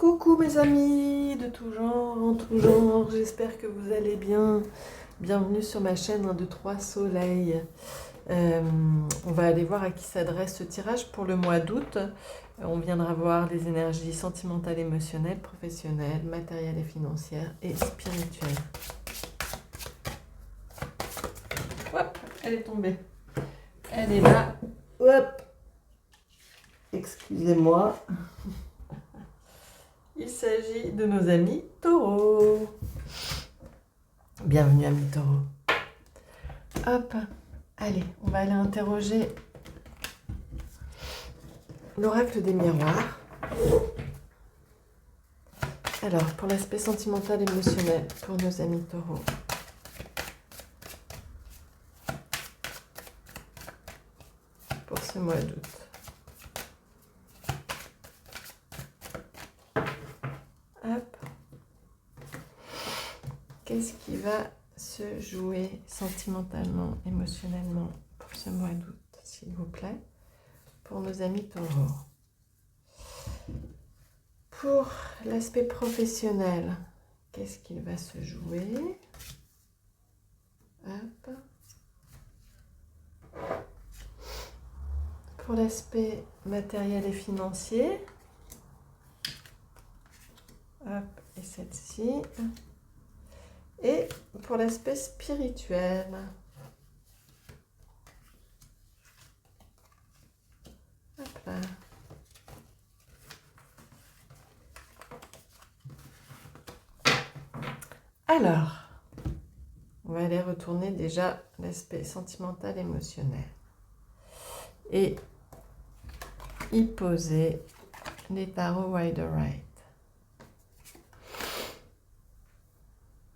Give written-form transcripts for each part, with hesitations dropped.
Coucou mes amis de tout genre, en tout genre, j'espère que vous allez bien. Bienvenue sur ma chaîne 1, 2, 3 Soleil. On va aller voir à qui s'adresse ce tirage pour le mois d'août. On viendra voir les énergies sentimentales, émotionnelles, professionnelles, matérielles et financières et spirituelles. Hop, elle est tombée. Elle est là. Hop. Excusez-moi. Il s'agit de nos amis taureaux. Bienvenue amis taureaux. Hop, allez, on va aller interroger l'oracle des miroirs. Alors, pour l'aspect sentimental et émotionnel pour nos amis taureaux. Pour ce mois d'août. Hop. Qu'est-ce qui va se jouer sentimentalement, émotionnellement pour ce mois d'août, s'il vous plaît, pour nos amis taureaux. Pour l'aspect professionnel, qu'est-ce qu'il va se jouer? Hop. Pour l'aspect matériel et financier, hop, et celle-ci. Et pour l'aspect spirituel. Hop là. Alors, on va aller retourner déjà l'aspect sentimental, émotionnel. Et y poser les tarots Rider-Waite.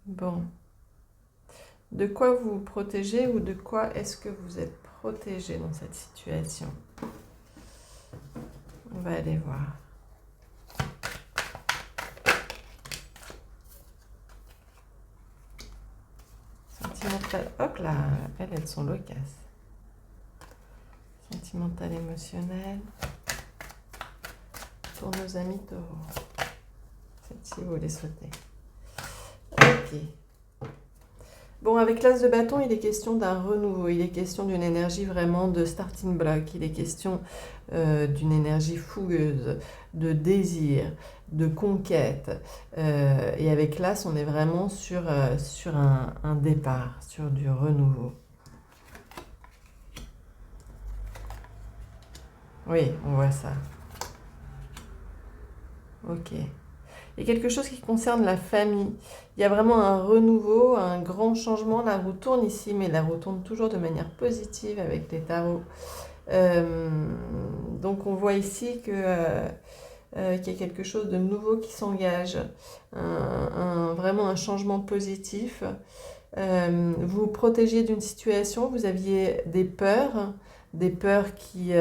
Bon. De quoi vous vous protégez ou de quoi est-ce que vous êtes protégé dans cette situation? On va aller voir. Sentimental, hop là, elles sont loquaces. Sentimental, émotionnel. Pour nos amis taureaux. Celle-ci, vous les souhaitez. Ok. Bon, avec l'as de bâton, il est question d'un renouveau. Il est question d'une énergie vraiment de starting block. Il est question d'une énergie fougueuse, de désir, de conquête. Et avec l'as, on est vraiment sur un départ, sur du renouveau. Oui, on voit ça. Ok. Et quelque chose qui concerne la famille. Il y a vraiment un renouveau, un grand changement. La roue tourne ici, mais la roue tourne toujours de manière positive avec les tarots. Donc on voit ici qu'il y a quelque chose de nouveau qui s'engage. Vraiment un changement positif. Vous vous protégez d'une situation, vous aviez des peurs qui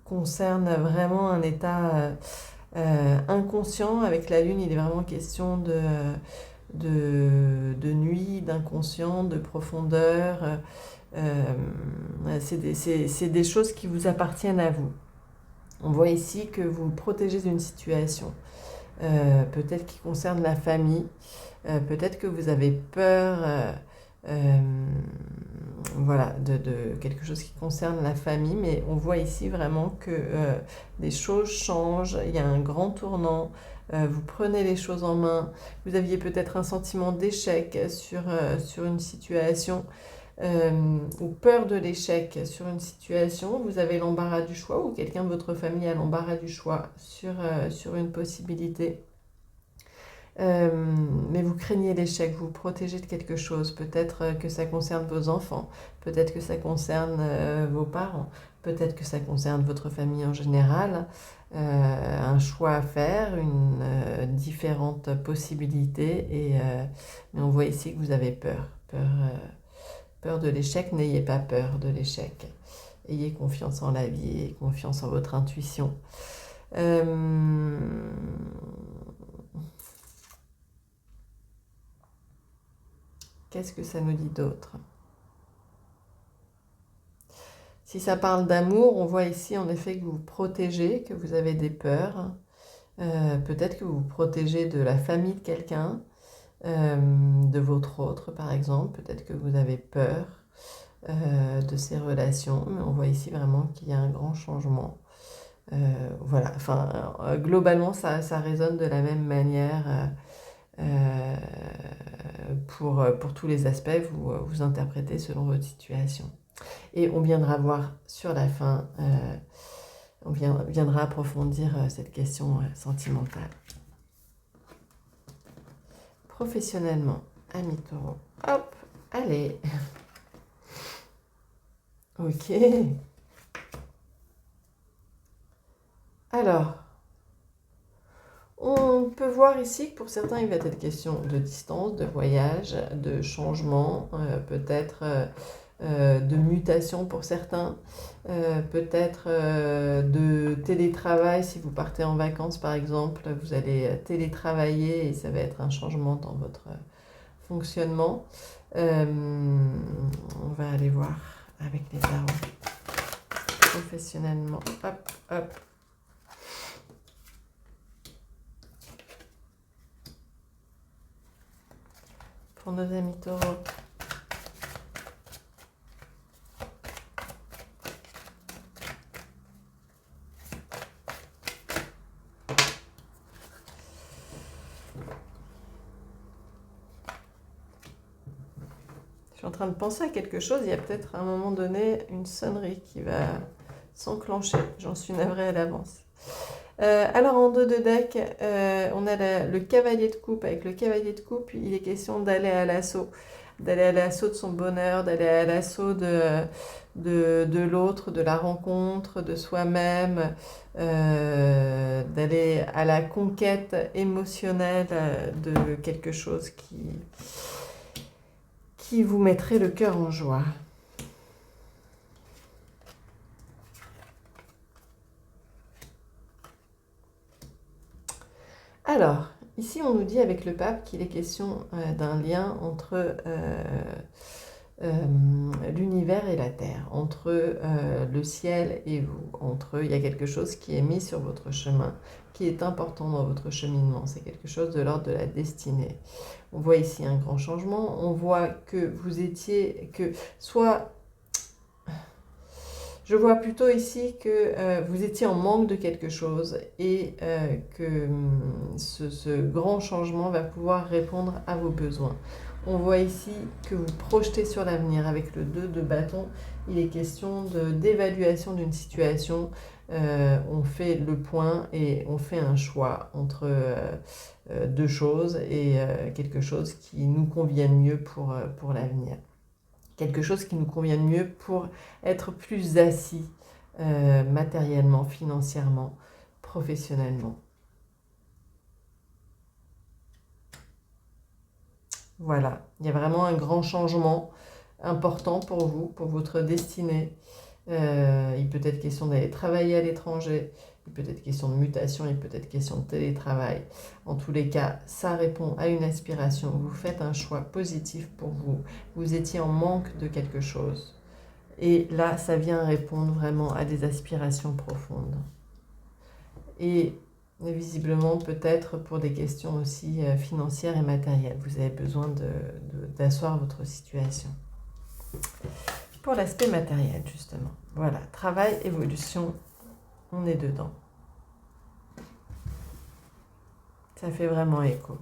concernent vraiment un état... inconscient. Avec la lune, il est vraiment question de nuit, d'inconscient, de profondeur. C'est des choses qui vous appartiennent à vous. On voit ici que vous vous protégez d'une situation, peut-être qui concerne la famille, peut-être que vous avez peur voilà, de quelque chose qui concerne la famille, mais on voit ici vraiment que les choses changent, il y a un grand tournant, vous prenez les choses en main, vous aviez peut-être un sentiment d'échec sur une situation, ou peur de l'échec sur une situation, vous avez l'embarras du choix, ou quelqu'un de votre famille a l'embarras du choix sur une possibilité. Mais vous craignez l'échec, vous vous protégez de quelque chose. Peut-être que ça concerne vos enfants, peut-être que ça concerne vos parents, peut-être que ça concerne votre famille en général. Un choix à faire, différentes possibilités. Mais on voit ici que vous avez peur. Peur de l'échec, n'ayez pas peur de l'échec. Ayez confiance en la vie, ayez confiance en votre intuition. Qu'est-ce que ça nous dit d'autre? Si ça parle d'amour, on voit ici en effet que vous vous protégez, que vous avez des peurs. Peut-être que vous vous protégez de la famille de quelqu'un, de votre autre par exemple. Peut-être que vous avez peur de ces relations, mais on voit ici vraiment qu'il y a un grand changement. Voilà, enfin, globalement, ça résonne de la même manière pour tous les aspects, vous interprétez selon votre situation. Et on viendra voir sur la fin, on viendra approfondir cette question sentimentale. Professionnellement, ami taureau, hop, allez. Ok. Alors, on peut voir ici que pour certains, il va être question de distance, de voyage, de changement, peut-être de mutation pour certains, peut-être de télétravail. Si vous partez en vacances, par exemple, vous allez télétravailler et ça va être un changement dans votre fonctionnement. On va aller voir avec les tarots professionnellement. Hop, hop. Pour nos amis taureaux. Je suis en train de penser à quelque chose. Il y a peut-être à un moment donné une sonnerie qui va s'enclencher. J'en suis navrée à l'avance. Alors en dos de deck, on a le cavalier de coupe. Avec le cavalier de coupe, il est question d'aller à l'assaut. D'aller à l'assaut de son bonheur, d'aller à l'assaut de l'autre, de la rencontre, de soi-même, d'aller à la conquête émotionnelle de quelque chose qui vous mettrait le cœur en joie. Alors, ici on nous dit avec le pape qu'il est question d'un lien entre l'univers et la terre, entre le ciel et vous, il y a quelque chose qui est mis sur votre chemin, qui est important dans votre cheminement, c'est quelque chose de l'ordre de la destinée. On voit ici un grand changement, on voit que je vois plutôt ici que vous étiez en manque de quelque chose et que ce grand changement va pouvoir répondre à vos besoins. On voit ici que vous projetez sur l'avenir avec le 2 de bâton. Il est question d'évaluation d'une situation. On fait le point et on fait un choix entre deux choses et quelque chose qui nous convienne mieux pour l'avenir. Quelque chose qui nous convienne mieux pour être plus assis matériellement, financièrement, professionnellement. Voilà, il y a vraiment un grand changement important pour vous, pour votre destinée. Il peut être question d'aller travailler à l'étranger, il peut être question de mutation, il peut être question de télétravail. En tous les cas, ça répond à une aspiration. Vous faites un choix positif pour vous. Vous étiez en manque de quelque chose. Et là, ça vient répondre vraiment à des aspirations profondes. Et visiblement, peut-être pour des questions aussi financières et matérielles. Vous avez besoin d'asseoir votre situation. Pour l'aspect matériel, justement. Voilà, travail, évolution, on est dedans. Ça fait vraiment écho.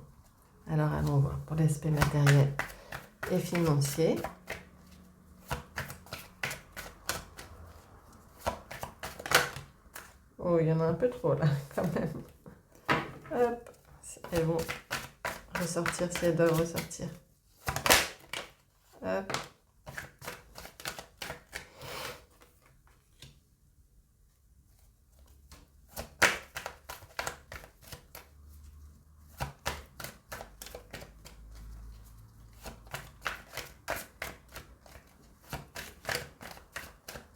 Alors, allons voir pour l'aspect matériel et financier. Oh, il y en a un peu trop là, quand même. Hop, elles vont ressortir si elles doivent ressortir. Hop.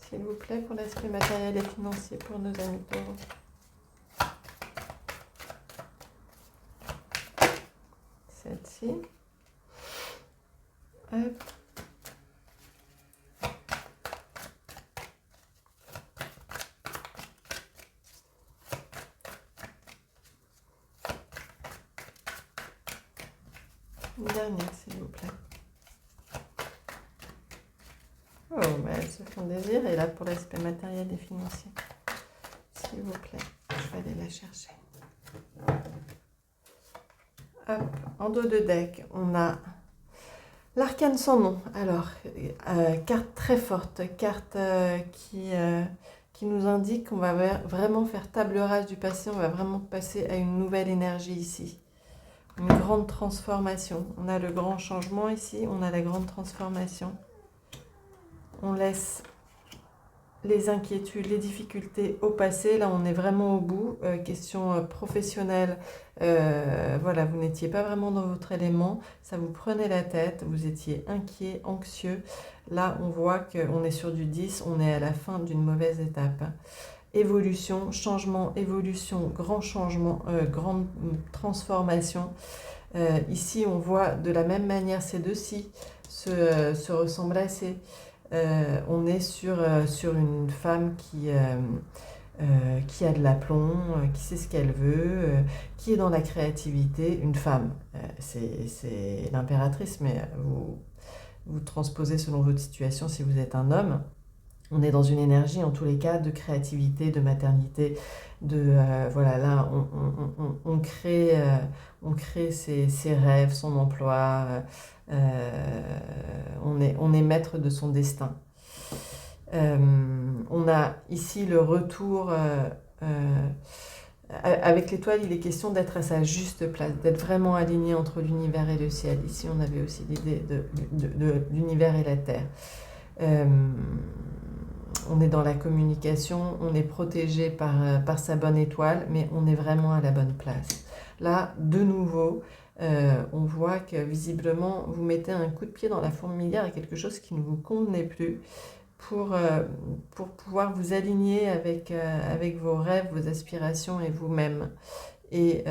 S'il vous plaît, pour l'aspect matériel et financier pour nos amis taureaux. Celle-ci. Hop. Une dernière, s'il vous plaît. Oh, mais elles se font désir. Et là, pour l'aspect matériel et financier. S'il vous plaît, je vais aller la chercher. Hop, en dos de deck, on a l'arcane sans nom. Alors, carte très forte, carte qui nous indique qu'on va vraiment faire table rase du passé, on va vraiment passer à une nouvelle énergie ici. Une grande transformation. On a le grand changement ici, on a la grande transformation. On laisse les inquiétudes, les difficultés au passé. Là, on est vraiment au bout. Question professionnelle, voilà, vous n'étiez pas vraiment dans votre élément. Ça vous prenait la tête, vous étiez inquiet, anxieux. Là, on voit qu'on est sur du 10, on est à la fin d'une mauvaise étape. Évolution, changement, évolution, grand changement, grande transformation. Ici, on voit de la même manière ces deux-ci se ressemblent assez. On est sur une femme qui a de l'aplomb, qui sait ce qu'elle veut, qui est dans la créativité, une femme. C'est l'impératrice, mais vous transposez selon votre situation si vous êtes un homme. On est dans une énergie, en tous les cas, de créativité, de maternité, voilà, là, on crée ses rêves, son emploi, on est maître de son destin. On a ici le retour, avec l'étoile, il est question d'être à sa juste place, d'être vraiment aligné entre l'univers et le ciel. Ici, on avait aussi l'idée de l'univers et la terre. On est dans la communication, on est protégé par sa bonne étoile, mais on est vraiment à la bonne place. Là, de nouveau, on voit que visiblement, vous mettez un coup de pied dans la fourmilière à quelque chose qui ne vous convenait plus pour pouvoir vous aligner avec vos rêves, vos aspirations et vous-même. Et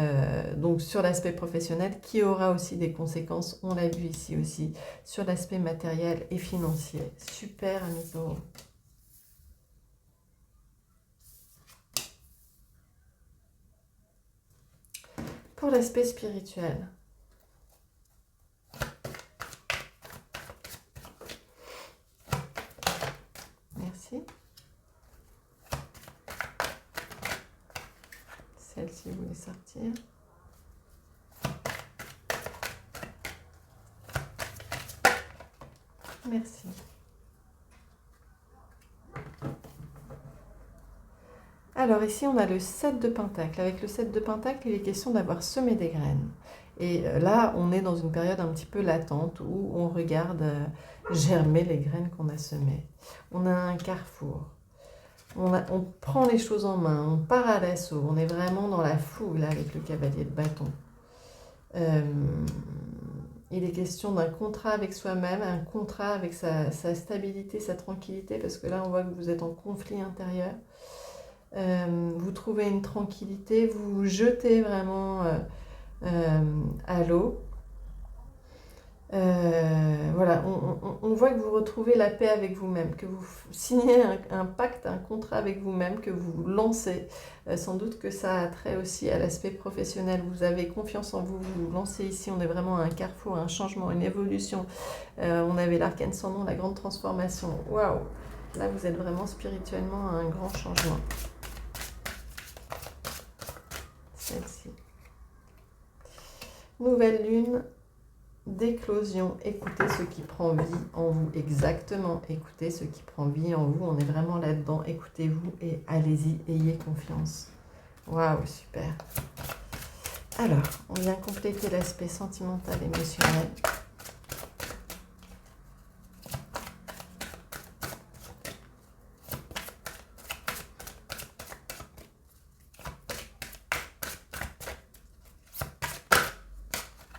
donc sur l'aspect professionnel, qui aura aussi des conséquences, on l'a vu ici aussi, sur l'aspect matériel et financier. Super, amis Taureaux. Pour l'aspect spirituel. Merci. Celle-ci voulait sortir. Merci. Alors ici, on a le 7 de Pentacle. Avec le 7 de Pentacle, il est question d'avoir semé des graines. Et là, on est dans une période un petit peu latente où on regarde germer les graines qu'on a semées. On a un carrefour. On prend les choses en main, on part à l'assaut. On est vraiment dans la foule avec le cavalier de bâton. Il est question d'un contrat avec soi-même, un contrat avec sa stabilité, sa tranquillité, parce que là, on voit que vous êtes en conflit intérieur. Vous trouvez une tranquillité, vous vous jetez vraiment à l'eau. Voilà, on voit que vous retrouvez la paix avec vous-même, que vous signez un pacte, un contrat avec vous-même, que vous lancez. Sans doute que ça a trait aussi à l'aspect professionnel. Vous avez confiance en vous, vous vous lancez ici. On est vraiment à un carrefour, un changement, une évolution. On avait l'arcane sans nom, la grande transformation. Waouh! Là, vous êtes vraiment spirituellement à un grand changement. Celle-ci. Nouvelle lune, d'éclosion. Écoutez ce qui prend vie en vous. Exactement, écoutez ce qui prend vie en vous. On est vraiment là-dedans. Écoutez-vous et allez-y, ayez confiance. Waouh, super. Alors, on vient compléter l'aspect sentimental, émotionnel.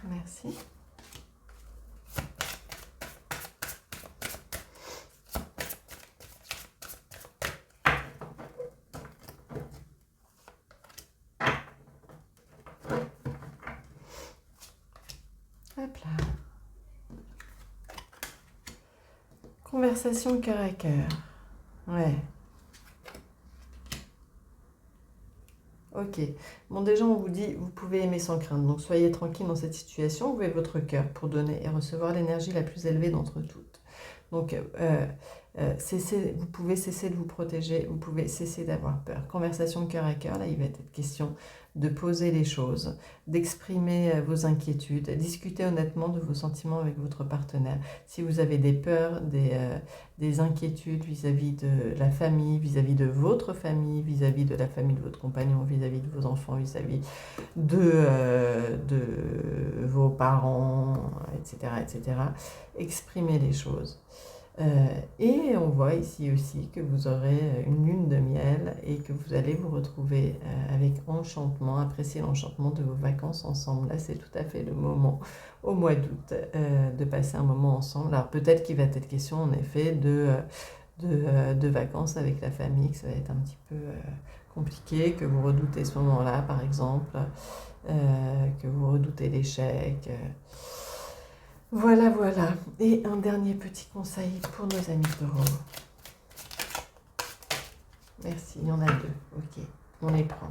Merci. Hop là. Conversation cœur à cœur. Ouais. Ok, Ok. Bon, déjà, on vous dit, vous pouvez aimer sans crainte. Donc, soyez tranquille dans cette situation. Ouvrez votre cœur pour donner et recevoir l'énergie la plus élevée d'entre toutes. Donc, vous pouvez cesser de vous protéger, vous pouvez cesser d'avoir peur. Conversation de cœur à cœur, là, il va être question de poser les choses, d'exprimer vos inquiétudes, discuter honnêtement de vos sentiments avec votre partenaire. Si vous avez des peurs, des inquiétudes vis-à-vis de la famille, vis-à-vis de votre famille, vis-à-vis de la famille de votre compagnon, vis-à-vis de vos enfants, vis-à-vis de vos parents, etc., etc., exprimez les choses. Et on voit ici aussi que vous aurez une lune de miel et que vous allez vous retrouver avec enchantement, apprécier l'enchantement de vos vacances ensemble. Là, c'est tout à fait le moment, au mois d'août, de passer un moment ensemble. Alors peut-être qu'il va être question en effet de vacances avec la famille, que ça va être un petit peu compliqué, que vous redoutez ce moment-là par exemple, que vous redoutez l'échec. Voilà, voilà. Et un dernier petit conseil pour nos amis taureaux. Merci, il y en a deux. Ok, on les prend.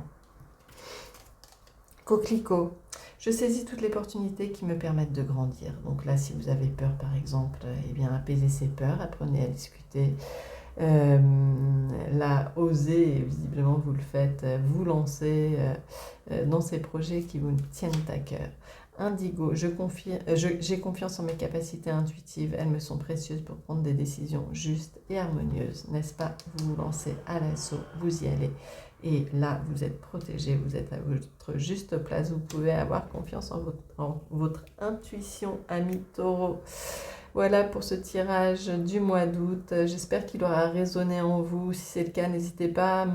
Coquelicot. Je saisis toutes les opportunités qui me permettent de grandir. Donc là, si vous avez peur, par exemple, eh bien, apaisez ces peurs, apprenez à discuter. Là, osez, et visiblement vous le faites, vous lancer dans ces projets qui vous tiennent à cœur. Indigo, j'ai confiance en mes capacités intuitives, elles me sont précieuses pour prendre des décisions justes et harmonieuses, n'est-ce pas? Vous vous lancez à l'assaut, vous y allez. Et là, vous êtes protégé, vous êtes à votre juste place, vous pouvez avoir confiance en votre intuition, ami taureau. Voilà pour ce tirage du mois d'août. J'espère qu'il aura résonné en vous. Si c'est le cas, n'hésitez pas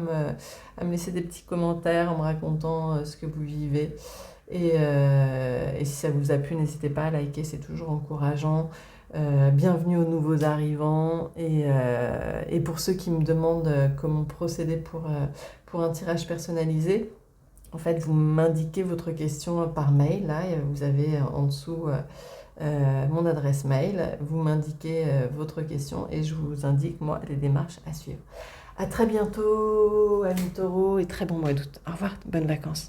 à me laisser des petits commentaires en me racontant ce que vous vivez. Et si ça vous a plu, n'hésitez pas à liker, c'est toujours encourageant. Bienvenue aux nouveaux arrivants. Et pour ceux qui me demandent comment procéder pour un tirage personnalisé, en fait, vous m'indiquez votre question par mail. Là, vous avez en dessous mon adresse mail. Vous m'indiquez votre question et je vous indique, moi, les démarches à suivre. À très bientôt, amis taureaux, et très bon mois d'août. Au revoir, bonnes vacances.